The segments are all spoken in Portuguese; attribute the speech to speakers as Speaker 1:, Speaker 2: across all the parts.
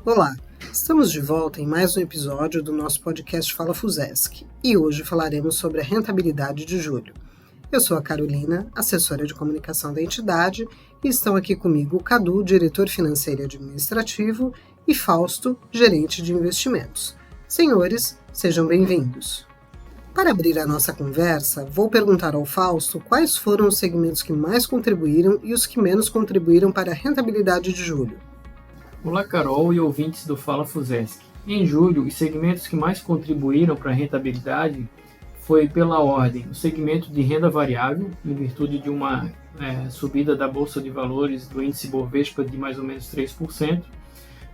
Speaker 1: Olá, estamos de volta em mais um episódio do nosso podcast Fala Fusesc e hoje falaremos sobre a rentabilidade de julho. Eu sou a Carolina, assessora de comunicação da entidade, e estão aqui comigo o Cadu, diretor financeiro e administrativo, e Fausto, gerente de investimentos. Senhores, sejam bem-vindos. Para abrir a nossa conversa, vou perguntar ao Fausto quais foram os segmentos que mais contribuíram e os que menos contribuíram para a rentabilidade de julho.
Speaker 2: Olá, Carol e ouvintes do Fala Fusesc. Em julho, os segmentos que mais contribuíram para a rentabilidade foi pela ordem o segmento de renda variável, em virtude de uma subida da Bolsa de Valores do índice Bovespa de mais ou menos 3%.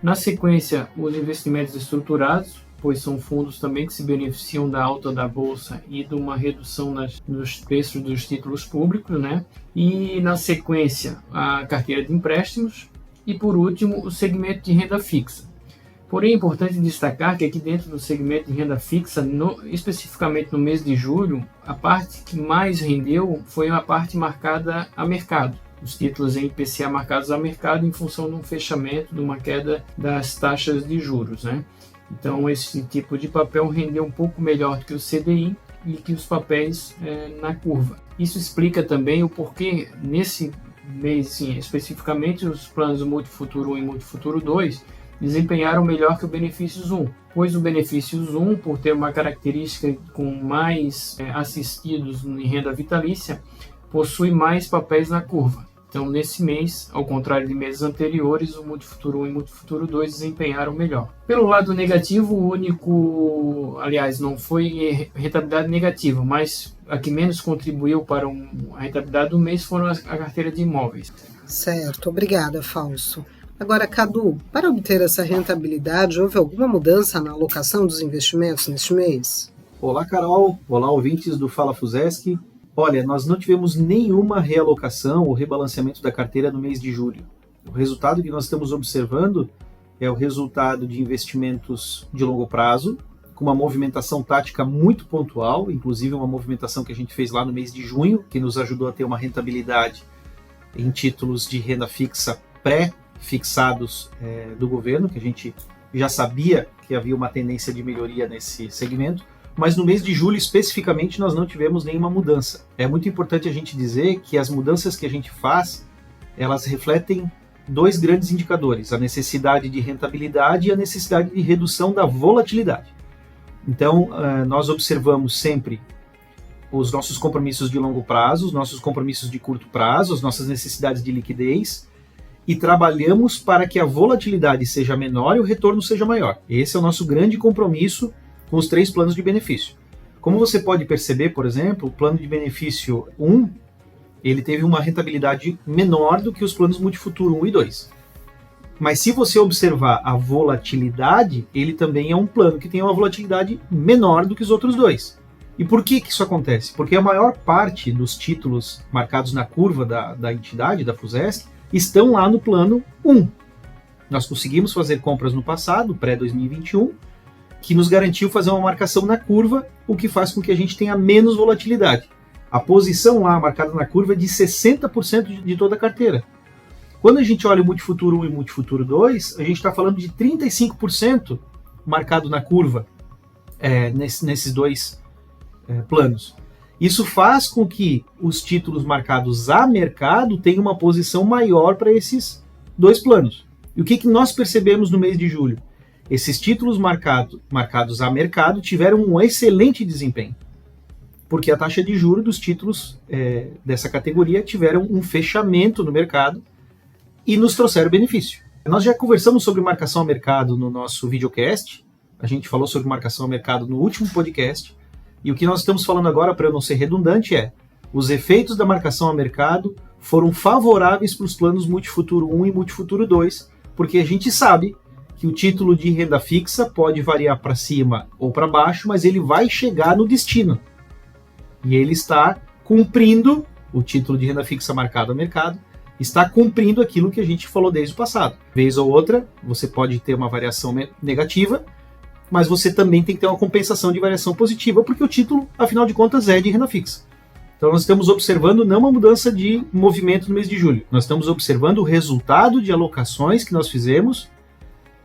Speaker 2: Na sequência, os investimentos estruturados, pois são fundos também que se beneficiam da alta da Bolsa e de uma redução nos preços dos títulos públicos, né? E na sequência, a carteira de empréstimos. E, por último, o segmento de renda fixa. Porém, é importante destacar que aqui dentro do segmento de renda fixa, especificamente no mês de julho, a parte que mais rendeu foi a parte marcada a mercado. Os títulos em IPCA marcados a mercado em função de um fechamento, de uma queda das taxas de juros, né? Então, esse tipo de papel rendeu um pouco melhor do que o CDI e que os papéis na curva. Isso explica também o porquê, nesse mês, sim, especificamente os planos Multifuturo 1 e Multifuturo 2 desempenharam melhor que o Benefícios 1, pois o Benefícios 1, por ter uma característica com mais assistidos em renda vitalícia, possui mais papéis na curva. Então, nesse mês, ao contrário de meses anteriores, o Multifuturo 1 e Multifuturo 2 desempenharam melhor. Pelo lado negativo, não foi rentabilidade negativa, mas a que menos contribuiu para a rentabilidade do mês foram a carteira de imóveis.
Speaker 1: Certo, obrigada, Fausto. Agora, Cadu, para obter essa rentabilidade, houve alguma mudança na alocação dos investimentos neste mês?
Speaker 3: Olá, Carol. Olá, ouvintes do Fala Fusesc. Olha, nós não tivemos nenhuma realocação ou rebalanceamento da carteira no mês de julho. O resultado que nós estamos observando é o resultado de investimentos de longo prazo, com uma movimentação tática muito pontual, inclusive uma movimentação que a gente fez lá no mês de junho, que nos ajudou a ter uma rentabilidade em títulos de renda fixa pré-fixados do governo, que a gente já sabia que havia uma tendência de melhoria nesse segmento. Mas no mês de julho, especificamente, nós não tivemos nenhuma mudança. É muito importante a gente dizer que as mudanças que a gente faz, elas refletem dois grandes indicadores, a necessidade de rentabilidade e a necessidade de redução da volatilidade. Então, nós observamos sempre os nossos compromissos de longo prazo, os nossos compromissos de curto prazo, as nossas necessidades de liquidez e trabalhamos para que a volatilidade seja menor e o retorno seja maior. Esse é o nosso grande compromisso com os 3 planos de benefício. Como você pode perceber, por exemplo, o plano de benefício 1, ele teve uma rentabilidade menor do que os planos Multifuturo 1 e 2. Mas se você observar a volatilidade, ele também é um plano que tem uma volatilidade menor do que os outros 2. E por que isso acontece? Porque a maior parte dos títulos marcados na curva da entidade, da Fusesc, estão lá no plano 1. Nós conseguimos fazer compras no passado, pré-2021, que nos garantiu fazer uma marcação na curva, o que faz com que a gente tenha menos volatilidade. A posição lá marcada na curva é de 60% de toda a carteira. Quando a gente olha o Multifuturo 1 e o Multifuturo 2, a gente está falando de 35% marcado na curva nesses dois planos. Isso faz com que os títulos marcados a mercado tenham uma posição maior para esses dois planos. E o que nós percebemos no mês de julho? Esses títulos marcados a mercado tiveram um excelente desempenho, porque a taxa de juros dos títulos dessa categoria tiveram um fechamento no mercado e nos trouxeram benefício. Nós já conversamos sobre marcação a mercado no nosso videocast, a gente falou sobre marcação a mercado no último podcast, e o que nós estamos falando agora, para eu não ser redundante, os efeitos da marcação a mercado foram favoráveis para os planos Multifuturo 1 e Multifuturo 2, porque a gente sabe que o título de renda fixa pode variar para cima ou para baixo, mas ele vai chegar no destino. E ele está cumprindo, o título de renda fixa marcado a mercado, está cumprindo aquilo que a gente falou desde o passado. Vez ou outra, você pode ter uma variação negativa, mas você também tem que ter uma compensação de variação positiva, porque o título, afinal de contas, é de renda fixa. Então nós estamos observando não uma mudança de movimento no mês de julho, nós estamos observando o resultado de alocações que nós fizemos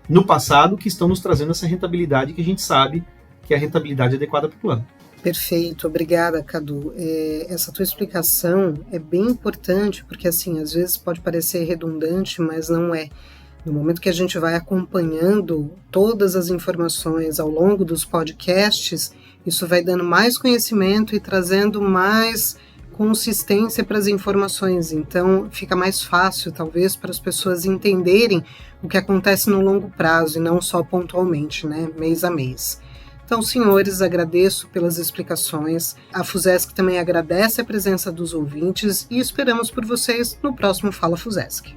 Speaker 3: no passado que estão nos trazendo essa rentabilidade que a gente sabe que é a rentabilidade adequada para o plano.
Speaker 1: Perfeito, obrigada, Cadu. Essa tua explicação é bem importante, porque assim, às vezes pode parecer redundante, mas não é. No momento que a gente vai acompanhando todas as informações ao longo dos podcasts, isso vai dando mais conhecimento e trazendo mais consistência para as informações. Então, fica mais fácil, talvez, para as pessoas entenderem o que acontece no longo prazo e não só pontualmente, né, mês a mês. Então, senhores, agradeço pelas explicações. A FUSESC também agradece a presença dos ouvintes e esperamos por vocês no próximo Fala FUSESC.